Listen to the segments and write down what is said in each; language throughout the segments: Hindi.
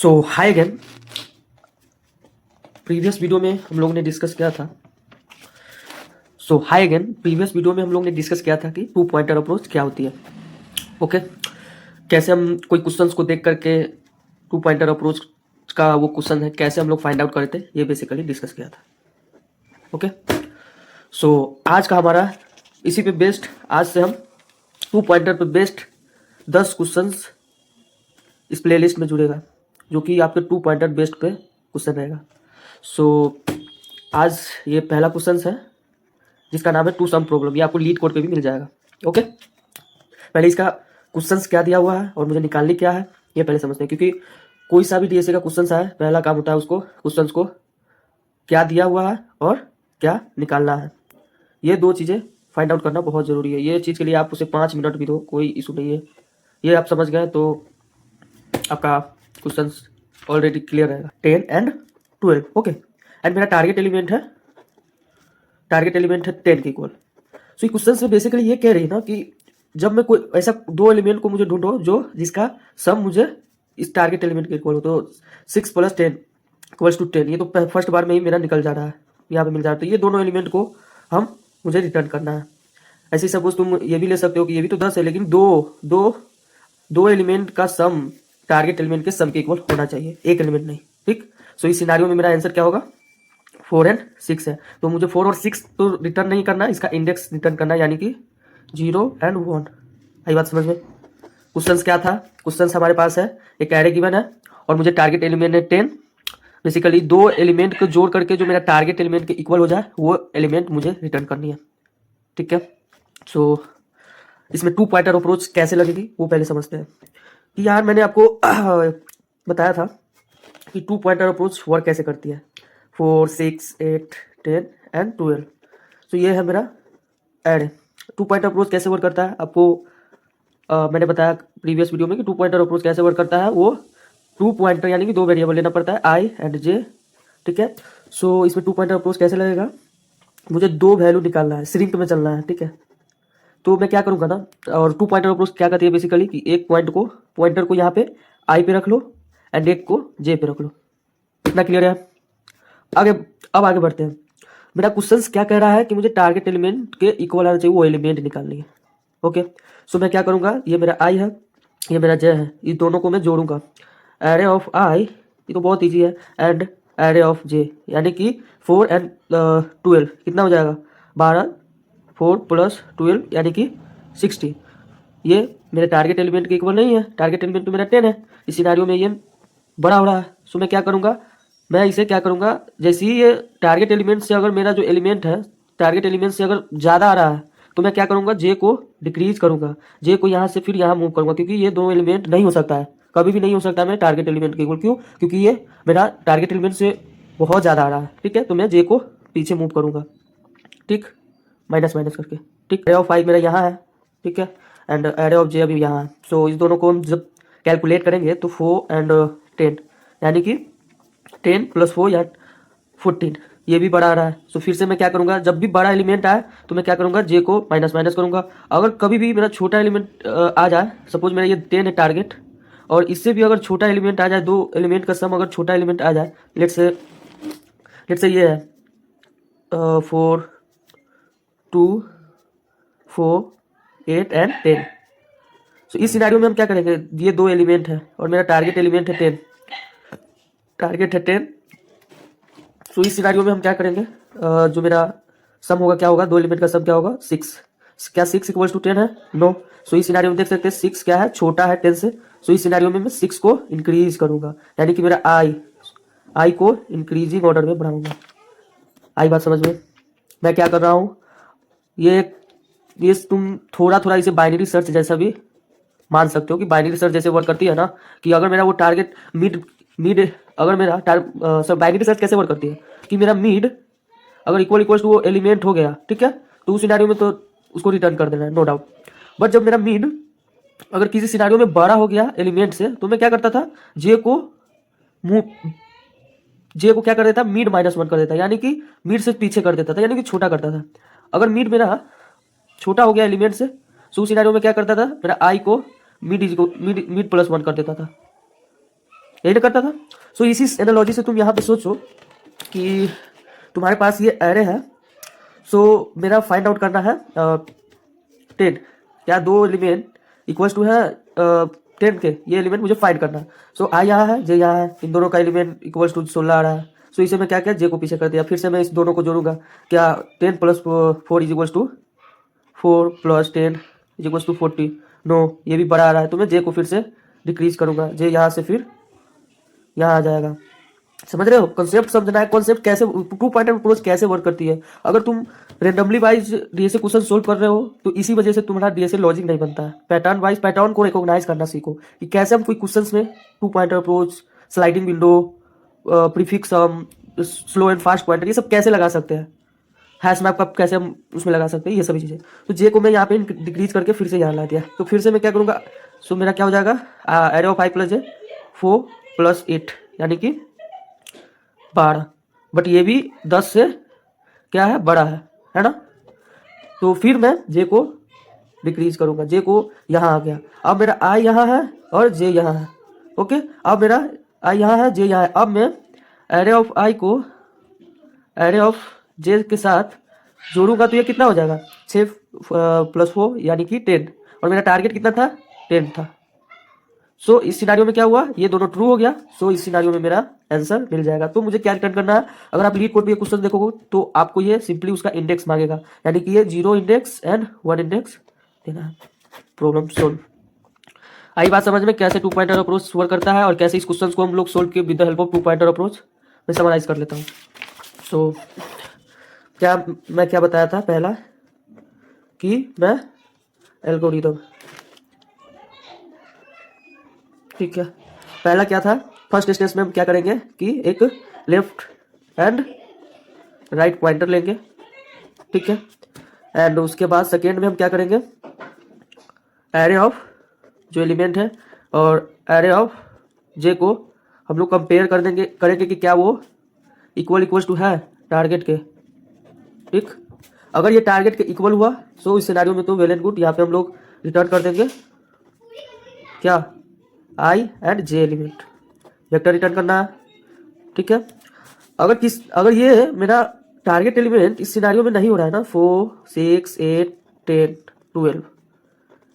सो हाय अगेन। प्रीवियस वीडियो में हम लोगों ने डिस्कस किया था कि टू पॉइंटर अप्रोच क्या होती है। ओके कैसे हम कोई क्वेश्चंस को देख करके टू पॉइंटर अप्रोच का वो क्वेश्चन है कैसे हम लोग फाइंड आउट करते हैं, ये बेसिकली डिस्कस किया था। ओके सो आज का हमारा इसी पे बेस्ड, आज से हम टू पॉइंटर पे बेस्ड 10 क्वेश्चंस इस प्लेलिस्ट में जुड़ेगा, जो कि आपके टू पॉइंटर बेस्ड पे क्वेश्चन रहेगा। सो आज ये पहला क्वेश्चन है जिसका नाम है टू सम प्रॉब्लम। ये आपको लीड कोड पे भी मिल जाएगा। ओके पहले इसका क्वेश्चंस क्या दिया हुआ है और मुझे निकालनी क्या है ये पहले समझते हैं, क्योंकि कोई सा भी डीएसए का क्वेश्चन आए पहला काम होता है उसको क्वेश्चंस को क्या दिया हुआ है और क्या निकालना है, ये दो चीज़ें फाइंड आउट करना बहुत ज़रूरी है। ये चीज़ के लिए आप उसे 5 मिनट भी दो, कोई इशू नहीं है। ये आप समझ गए तो आपका क्वेश्चन ऑलरेडी क्लियर रहेगा। 10 एंड 12 ओके। एंड मेरा टारगेट एलिमेंट है 10 के इक्वल। सो क्वेश्चन में बेसिकली ये कह रही है ना कि जब मैं कोई ऐसा दो एलिमेंट को मुझे ढूंढो जो जिसका सम मुझे इस टारगेट एलिमेंट के इक्वल हो, तो 6 + 10 = 10। ये तो फर्स्ट बार में ही मेरा निकल जा रहा है, यहाँ पे मिल जा रहा है। तो ये दोनों एलिमेंट को मुझे रिटर्न करना है। ऐसे सपोज तुम ये भी ले सकते हो कि ये भी तो 10 है, लेकिन दो एलिमेंट का सम टारगेट एलिमेंट के सम के इक्वल होना चाहिए, एक एलिमेंट नहीं। ठीक। सो इस सिनारियो में मेरा आंसर क्या होगा? 4 और 6 है। तो मुझे 4 और 6 तो रिटर्न नहीं करना, इसका इंडेक्स रिटर्न करना है, यानी कि 0 और 1। आई बात समझ में? क्वेश्चन क्या था? क्वेश्चन हमारे पास है एक एरे गिवन है और मुझे टारगेट एलिमेंट है 10। बेसिकली दो एलिमेंट को जोड़ करके जो मेरा टारगेट एलिमेंट के इक्वल हो जाए वो एलिमेंट मुझे रिटर्न करनी है। ठीक है। सो इसमें टू पॉइंटर अप्रोच कैसे लगेगी वो पहले समझते हैं। कि यार मैंने आपको बताया था कि टू पॉइंटर अप्रोच वर्क कैसे करती है। 4, 6, 8, 10 एंड 12। तो ये है मेरा एड। टू पॉइंटर अप्रोच कैसे वर्क करता है आपको मैंने बताया प्रीवियस वीडियो में कि टू पॉइंटर अप्रोच कैसे वर्क करता है। वो टू पॉइंटर यानी कि दो वेरिएबल लेना पड़ता है, आई एंड जे। ठीक है। सो इसमें टू पॉइंटर अप्रोच कैसे लगेगा? मुझे दो वैल्यू निकालना है, श्रिंक में चलना है। ठीक है। तो मैं क्या करूँगा ना, और टू पॉइंटर अप्रोच क्या करती है बेसिकली कि एक पॉइंटर को यहाँ पे आई पे रख लो एंड एक को जे पे रख लो। इतना क्लियर है? अब आगे बढ़ते हैं। मेरा क्वेश्चन क्या कह रहा है कि मुझे टारगेट एलिमेंट के इक्वल आना चाहिए, वो एलिमेंट निकालनी है। ओके सो मैं क्या करूँगा, ये मेरा आई है, ये मेरा जे है, ये दोनों को मैं जोड़ूंगा। एरे ऑफ आई, ये तो बहुत ईजी है, एंड एरे ऑफ जे, यानी कि 4 एंड 12 कितना हो जाएगा? 12, 4 + 12 यानी कि 60। ये मेरे टारगेट एलिमेंट के इक्वल नहीं है, टारगेट एलिमेंट तो मेरा 10 है। इस सिनारियो में ये बड़ा हो रहा है। सो मैं क्या करूँगा, मैं इसे क्या करूँगा, जैसे ही ये टारगेट एलिमेंट से अगर मेरा जो एलिमेंट है टारगेट एलिमेंट से अगर ज़्यादा आ रहा है तो मैं क्या करूँगा, जे को डिक्रीज करूँगा, जे को यहाँ से फिर यहाँ मूव करूँगा, क्योंकि ये दो एलिमेंट नहीं हो सकता है, कभी भी नहीं हो सकता है मेरे टारगेट एलिमेंट के इक्वल। क्यों? क्योंकि ये मेरा टारगेट एलिमेंट से बहुत ज़्यादा आ रहा है। ठीक है। तो मैं जे को पीछे मूव करूँगा, ठीक, माइनस माइनस करके। ठीक। एरे ऑफ 5 मेरा यहाँ है, ठीक है, एंड एरे ऑफ जे अभी यहाँ है। सो इस दोनों को हम जब कैलकुलेट करेंगे तो 4 एंड 10 यानी कि 10 + 4 या 14, ये भी बड़ा आ रहा है। सो फिर से मैं क्या करूँगा, जब भी बड़ा एलिमेंट आए तो मैं क्या करूँगा, जे को माइनस माइनस करूँगा। अगर कभी भी मेरा छोटा एलिमेंट आ जाए, सपोज मेरा ये 10 है टारगेट, और इससे भी अगर छोटा एलिमेंट आ जाए, दो एलिमेंट का सम अगर छोटा एलिमेंट आ जाए, लेट्स से ये है 4, 2, 4, 8 एंड 10। सो इस सिनारियो में हम क्या करेंगे, ये दो एलिमेंट है और मेरा टारगेट एलिमेंट है 10, टारगेट है 10। सो इस सिनारियो में हम क्या करेंगे, जो मेरा सम होगा क्या होगा, दो एलिमेंट का सम क्या होगा, 6। क्या 6 = 10 है? नो। सो इस सिनारियो में देख सकते हैं 6 क्या है, छोटा है 10 से। सो इस सिनारियो में मैं 6 को इंक्रीज करूंगा, यानी कि मेरा आई को इंक्रीजिंग ऑर्डर में बढ़ाऊंगा। आई बात समझ में? मैं क्या कर रहा हूँ, ये तुम थोड़ा थोड़ा इसे बाइनरी सर्च जैसा भी मान सकते हो कि बाइनरी सर्च जैसे वर्क करती है ना, कि अगर मेरा वो टारगेट मिड अगर मेरा सर बाइनरी सर्च कैसे वर्क करती है कि मेरा मिड अगर इक्वल्स टू वो एलिमेंट हो गया, ठीक है, तो उस सिनारियो में तो उसको रिटर्न कर देना है, नो डाउट। बट जब मेरा मिड अगर किसी सिनारियो में बड़ा हो गया एलिमेंट से, तो मैं क्या करता था, जे को क्या कर देता, मिड -1 कर देता, यानी कि मिड से पीछे कर देता था, यानी कि छोटा करता था। अगर मिड मेरा छोटा हो गया एलिमेंट से, तो उस सिनारियो में क्या करता था, मेरा आई को मिड +1 कर देता था। यही ना करता था। सो इसी एनालॉजी से तुम यहाँ पे सोचो कि तुम्हारे पास ये एरे है। सो मेरा फाइंड आउट करना है 10, क्या दो एलिमेंट इक्वल्स टू है 10 के, ये एलिमेंट मुझे फाइंड करना है। सो आई यहाँ है, जे यहाँ है, इन दोनों का एलिमेंट इक्वल्स टू 16 आ रहा है। सो इसे मैं क्या किया, जे को पीछे कर दिया, फिर से मैं इस दोनों को जोड़ूंगा, क्या 10 plus 4 is equals to 4 plus 10 is equals to 40। No, ये भी बड़ा आ रहा है, तो मैं जे को फिर से डिक्रीज करूंगा, जे यहाँ से फिर यहाँ आ जाएगा। समझ रहे हो, कॉन्सेप्ट समझना है, कॉन्सेप्ट कैसे टू पॉइंटर अप्रोच कैसे वर्क करती है। अगर तुम randomly wise DSA question solve कर रहे हो तो इसी वजह से तुम्हारा डीएसए लॉजिक नहीं बनता है। पैटर्न वाइज पैटर्न को रिकॉग्नाइज करना सीखो कि कैसे हम कोई क्वेश्चंस में two pointer approach, sliding window, prefix sum, slow and fast pointer, ये सब कैसे लगा सकते हैं, हैश मैप का कैसे हम उसमें लगा सकते हैं, ये सभी चीज़ें। तो जे को मैं यहाँ पे डिक्रीज करके फिर से यहाँ ला दिया, तो फिर से मैं क्या करूँगा, सो मेरा क्या हो जाएगा, array of I plus J 4 plus 8 यानी कि 12, बट ये भी 10 से क्या है, बड़ा है ना। तो फिर मैं जे को डिक्रीज करूंगा, जे को यहाँ आ गया, अब मेरा आई यहाँ है और जे यहाँ है। ओके, अब मेरा आई यहाँ है, जे यहाँ है। अब मैं एरे ऑफ आई को एरे ऑफ जे के साथ जोड़ूंगा तो ये कितना हो जाएगा, 6 प्लस 4 यानी कि 10, और मेरा टारगेट कितना था, 10 था। सो इस सिनारियो में क्या हुआ, ये दोनों ट्रू हो गया। सो इस सिनारियो में मेरा आंसर मिल जाएगा। तो मुझे क्या रिटर्न करना है, अगर आप लीड कोड पे क्वेश्चन देखोगे तो आपको ये सिंपली उसका इंडेक्स मांगेगा, यानी कि ये 0 इंडेक्स एंड 1 इंडेक्स देना है। Problem solve. आई बात समझ में कैसे टू पॉइंटर अप्रोच वर्क करता है और कैसे इस क्वेश्चन को हम लोग सोल्व किए with the help of two pointer approach. मैं समराइज कर लेता हूँ। सो मैं क्या बताया था, पहला कि मैं एल्गोरिथम, ठीक है, पहला क्या था, फर्स्ट स्टेज में हम क्या करेंगे कि एक लेफ्ट एंड राइट पॉइंटर लेंगे, ठीक है, एंड उसके बाद सेकेंड में हम क्या करेंगे, एरे ऑफ जो एलिमेंट है और एरे ऑफ जे को हम लोग कंपेयर करेंगे कि क्या वो इक्वल्स टू है टारगेट के, ठीक। अगर ये टारगेट के इक्वल हुआ सो इस सिनेरियो में तो वेल एंड गुड, यहाँ पे हम लोग रिटर्न कर देंगे क्या, I and J element, vector return करना है, ठीक है। अगर ये मेरा टारगेट एलिमेंट इस सिनेरियो में नहीं हो रहा है ना, 4 6 8 10 12,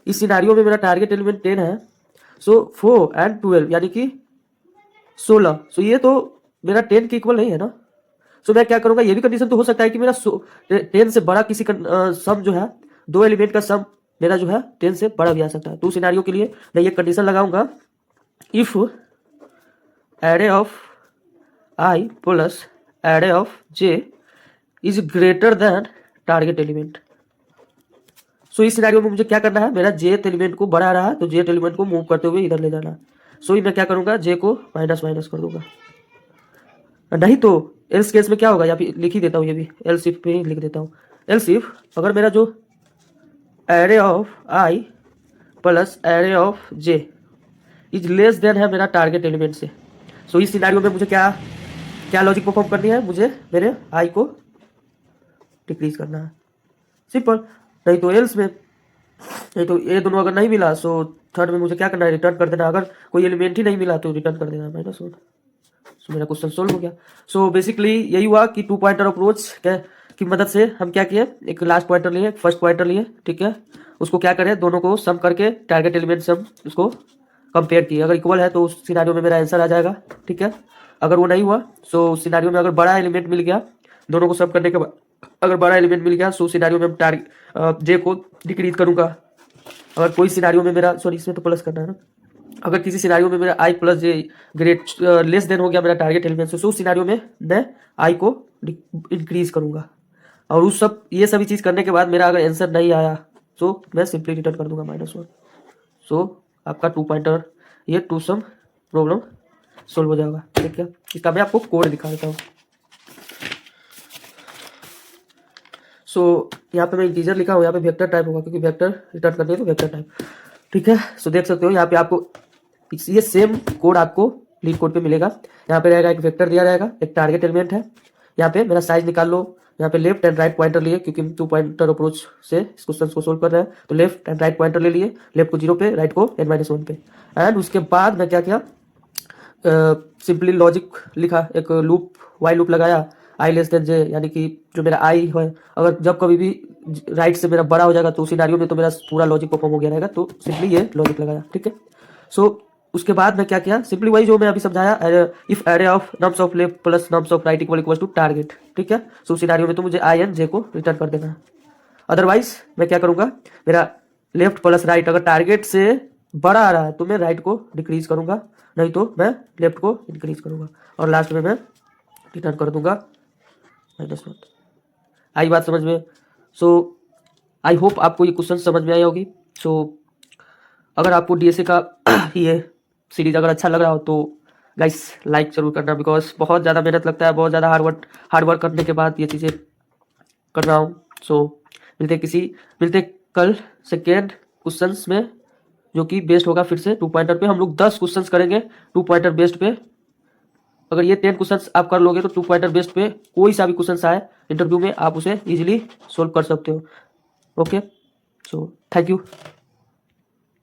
इस सिनेरियो में मेरा टारगेट एलिमेंट 10 है, सो 4 एंड 12 यानी कि 16, सो ये तो मेरा 10 के इक्वल नहीं है ना। सो मैं क्या करूंगा, ये भी कंडीशन तो हो सकता है कि मेरा 10 से बड़ा किसी सम जो है, दो एलिमेंट का सम मेरा जो है 10 से बड़ा भी आ सकता है। तो सिनेरियो के लिए मैं ये कंडीशन लगाऊंगा, if array of I plus array of J is greater than target element. So इस सिनेरियो में मुझे क्या करना है, मेरा जेथ एलिमेंट को बढ़ा रहा है तो जेथ एलिमेंट को मूव करते हुए इधर ले जाना है। सो मैं क्या करूंगा, जे को माइनस माइनस कर दूंगा, नहीं तो एल्स केस में क्या होगा, यहाँ पे लिख ही देता हूँ, ये भी एल्स इफ पे ही लिख देता हूँ। एल्स इफ अगर मेरा जो array of I plus array of J is less than है मेरा टारगेट एलिमेंट से, सो इस सिनेरियो में मुझे क्या क्या लॉजिक परफॉर्म करनी है, मुझे मेरे आई को डिक्रीज करना है, सिंपल। नहीं तो एल्स में, नहीं तो ये दोनों अगर नहीं मिला सो थर्ड में मुझे क्या करना है, रिटर्न कर देना। अगर कोई एलिमेंट ही नहीं मिला तो रिटर्न कर देना -1। सो मेरा क्वेश्चन सोल्व हो गया। सो बेसिकली यही हुआ कि टू पॉइंटर अप्रोच की मदद से हम क्या किए, एक लास्ट पॉइंटर लिए, एक फर्स्ट पॉइंटर लिए, ठीक है, उसको क्या करें, दोनों को सम करके टारगेट एलिमेंट से हम उसको कंपेयर किए। अगर इक्वल है तो उस सिनेरियो में मेरा आंसर आ जाएगा, ठीक है। अगर वो नहीं हुआ सो उस सिनेरियो में अगर बड़ा एलिमेंट मिल गया, दोनों को सम करने के बाद अगर बड़ा एलिमेंट मिल गया सो सिनेरियो में हम टारगेट जे को डिक्रीज करूंगा। अगर कोई सिनेरियो में मेरा, सॉरी इसमें तो प्लस करना है ना, अगर किसी सिनेरियो में मेरा आई प्लस जे ग्रेट लेस देन हो गया मेरा टारगेट एलिमेंट से, उस सिनेरियो में मैं आई को इंक्रीज करूंगा। और उस सब ये सभी चीज़ करने के बाद मेरा अगर आंसर नहीं आया तो मैं सिंपली रिटर्न कर दूंगा -1। सो आपका टू पॉइंटर ये टू सम प्रॉब्लम सोल्व हो जाएगा, ठीक है। इसका मैं आपको कोड दिखा देता हूँ। सो यहाँ पे मैं इंटीजर लिखा हूँ, यहाँ पे वेक्टर टाइप होगा क्योंकि वेक्टर रिटर्न करनी है तो वेक्टर टाइप, ठीक है। सो देख सकते हो यहाँ पे आपको ये सेम कोड आपको लीड कोड पे मिलेगा। यहाँ पे रहेगा एक वेक्टर दिया रहेगा, एक टारगेट एलिमेंट है, यहाँ पे मेरा साइज निकाल लो, यहाँ पे लेफ्ट एंड राइट पॉइंटर लिए क्योंकि हम टू पॉइंटर अप्रोच से इस क्वेश्चन को सोल्व कर रहे हैं, तो लेफ्ट एंड राइट पॉइंटर ले लिए, लेफ्ट को 0 पे, राइट को n-1 पे। एंड उसके बाद मैं क्या किया, सिंपली लॉजिक लिखा, एक लूप वाइल लूप लगाया, आई लेस देन जे, यानी कि जो मेरा आई है अगर जब कभी भी राइट से मेरा बड़ा हो जाएगा तो उस सिनारियो में तो मेरा पूरा लॉजिक परफॉर्म हो गया रहेगा, तो सिंपली ये लॉजिक लगाया। ठीक है, सो उसके बाद मैं क्या किया, सिंपली वही जो मैं अभी समझाया, if array of nums of left plus nums of right equal to target. ठीक है, सो सिनारियो में तो मुझे आई एन जे को रिटर्न कर देना है। अदरवाइज मैं क्या करूंगा, मेरा लेफ्ट प्लस राइट अगर टारगेट से बड़ा आ रहा है तो मैं राइट को डिक्रीज करूंगा, नहीं तो मैं लेफ्ट को इंक्रीज करूंगा, और लास्ट में मैं रिटर्न कर दूंगा -1। आई बात समझ में? सो आई होप आपको ये क्वेश्चन समझ में आई होगी। सो अगर आपको डीएसए का ये सीरीज अगर अच्छा लग रहा हो तो गाइस लाइक जरूर करना, बिकॉज बहुत ज़्यादा मेहनत लगता है, बहुत ज़्यादा हार्डवर्क करने के बाद ये चीज़ें कर रहा हूँ। सो मिलते कल सेकेंड क्वेश्चंस में, जो कि बेस्ड होगा फिर से 2 पॉइंटर पे। हम लोग 10 क्वेश्चंस करेंगे 2 पॉइंटर बेस्ड पे। अगर ये 10 क्वेश्चंस आप कर लोगे तो 2 पॉइंटर बेस्ड पे कोई सा भी क्वेश्चन आए इंटरव्यू में आप उसे इजीली सोल्व कर सकते हो। Okay, so thank you.